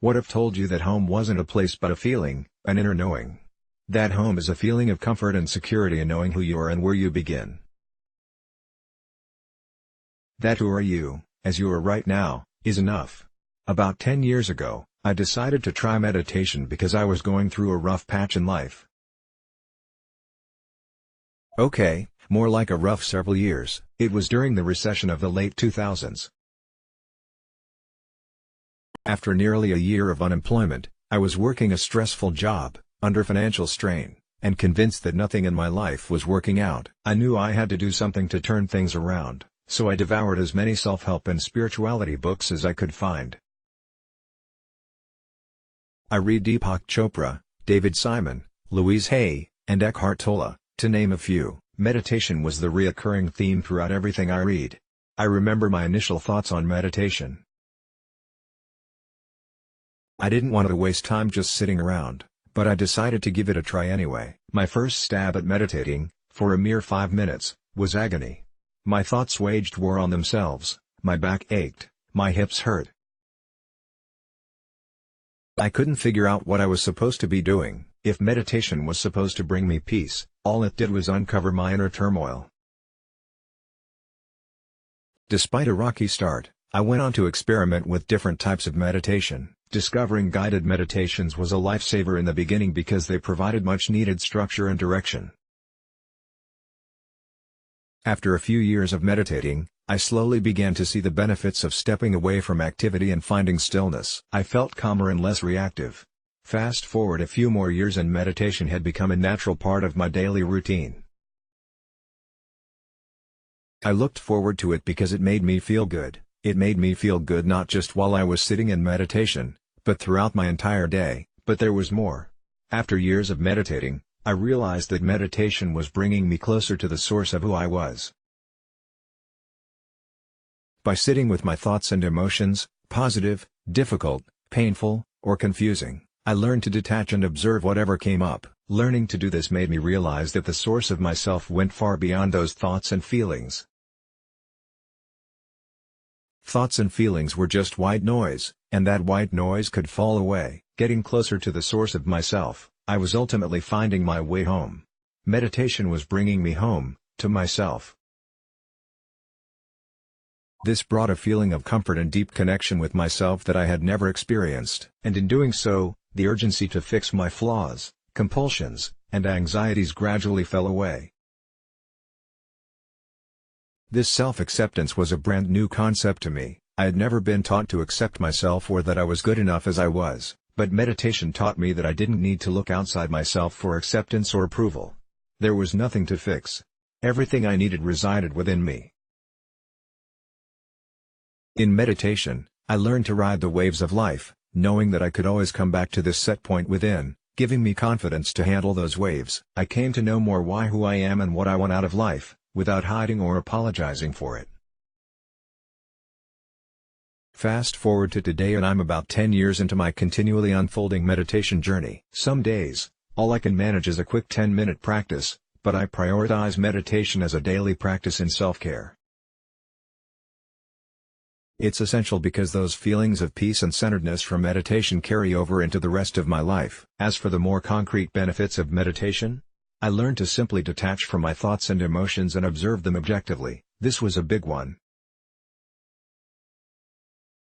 What if told you that home wasn't a place but a feeling, an inner knowing? That home is a feeling of comfort and security in knowing who you are and where you begin. That who are you, as you are right now, is enough. About 10 years ago, I decided to try meditation because I was going through a rough patch in life. Okay, more like a rough several years. It was during the recession of the late 2000s. After nearly a year of unemployment, I was working a stressful job, under financial strain, and convinced that nothing in my life was working out. I knew I had to do something to turn things around, so I devoured as many self-help and spirituality books as I could find. I read Deepak Chopra, David Simon, Louise Hay, and Eckhart Tolle, to name a few. Meditation was the recurring theme throughout everything I read. I remember my initial thoughts on meditation. I didn't want to waste time just sitting around, but I decided to give it a try anyway. My first stab at meditating, for a mere 5 minutes, was agony. My thoughts waged war on themselves, my back ached, my hips hurt. I couldn't figure out what I was supposed to be doing. If meditation was supposed to bring me peace, all it did was uncover my inner turmoil. Despite a rocky start, I went on to experiment with different types of meditation. Discovering guided meditations was a lifesaver in the beginning because they provided much-needed structure and direction. After a few years of meditating, I slowly began to see the benefits of stepping away from activity and finding stillness. I felt calmer and less reactive. Fast forward a few more years and meditation had become a natural part of my daily routine. I looked forward to it because it made me feel good. It made me feel good not just while I was sitting in meditation, but throughout my entire day. But there was more. After years of meditating, I realized that meditation was bringing me closer to the source of who I was. By sitting with my thoughts and emotions, positive, difficult, painful, or confusing, I learned to detach and observe whatever came up. Learning to do this made me realize that the source of myself went far beyond those thoughts and feelings. Thoughts and feelings were just white noise, and that white noise could fall away. Getting closer to the source of myself, I was ultimately finding my way home. Meditation was bringing me home, to myself. This brought a feeling of comfort and deep connection with myself that I had never experienced. And in doing so, the urgency to fix my flaws, compulsions, and anxieties gradually fell away. This self-acceptance was a brand new concept to me. I had never been taught to accept myself or that I was good enough as I was, but meditation taught me that I didn't need to look outside myself for acceptance or approval. There was nothing to fix. Everything I needed resided within me. In meditation, I learned to ride the waves of life, knowing that I could always come back to this set point within, giving me confidence to handle those waves. I came to know more who I am and what I want out of life, without hiding or apologizing for it. Fast forward to today and I'm about 10 years into my continually unfolding meditation journey. Some days, all I can manage is a quick 10-minute practice, but I prioritize meditation as a daily practice in self-care. It's essential because those feelings of peace and centeredness from meditation carry over into the rest of my life. As for the more concrete benefits of meditation, I learned to simply detach from my thoughts and emotions and observe them objectively. This was a big one.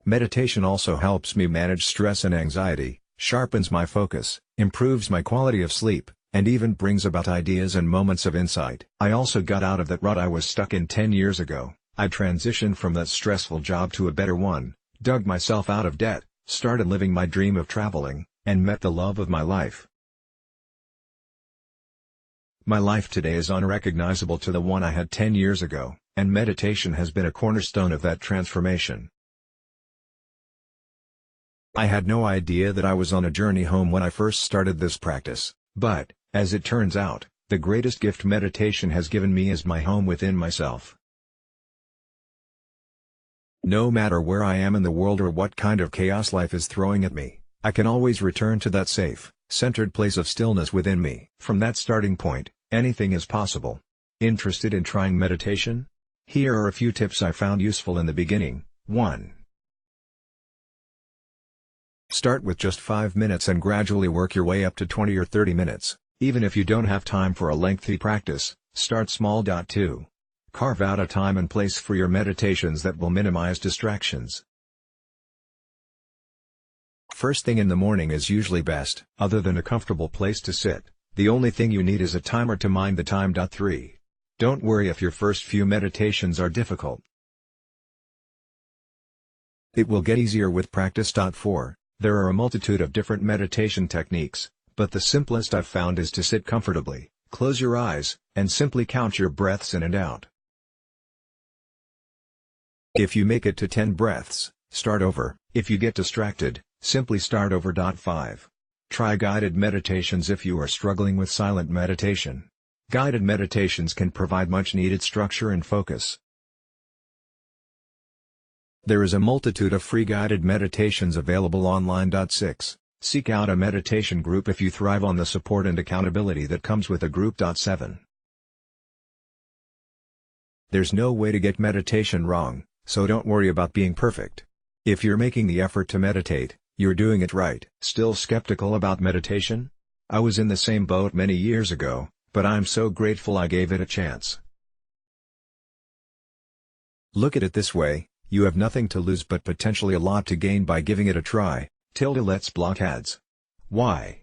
Meditation also helps me manage stress and anxiety, sharpens my focus, improves my quality of sleep, and even brings about ideas and moments of insight. I also got out of that rut I was stuck in 10 years ago. I transitioned from that stressful job to a better one, dug myself out of debt, started living my dream of traveling, and met the love of my life. My life today is unrecognizable to the one I had 10 years ago, and meditation has been a cornerstone of that transformation. I had no idea that I was on a journey home when I first started this practice, but, as it turns out, the greatest gift meditation has given me is my home within myself. No matter where I am in the world or what kind of chaos life is throwing at me, I can always return to that safe, centered place of stillness within me. From that starting point, anything is possible. Interested in trying meditation? Here are a few tips I found useful in the beginning. 1. Start with just 5 minutes and gradually work your way up to 20 or 30 minutes. Even if you don't have time for a lengthy practice, start small. 2. Carve out a time and place for your meditations that will minimize distractions. First thing in the morning is usually best. Other than a comfortable place to sit, the only thing you need is a timer to mind the time. 3. Don't worry if your first few meditations are difficult. It will get easier with practice. 4. There are a multitude of different meditation techniques, but the simplest I've found is to sit comfortably, close your eyes, and simply count your breaths in and out. If you make it to 10 breaths, start over. If you get distracted, simply start over. 5. Try guided meditations if you are struggling with silent meditation. Guided meditations can provide much-needed structure and focus. There is a multitude of free guided meditations available online. 6. Seek out a meditation group if you thrive on the support and accountability that comes with a group. 7. There's no way to get meditation wrong, so don't worry about being perfect. If you're making the effort to meditate, you're doing it right. Still skeptical about meditation? I was in the same boat many years ago, but I'm so grateful I gave it a chance. Look at it this way. You have nothing to lose but potentially a lot to gain by giving it a try. Let's block ads. Why?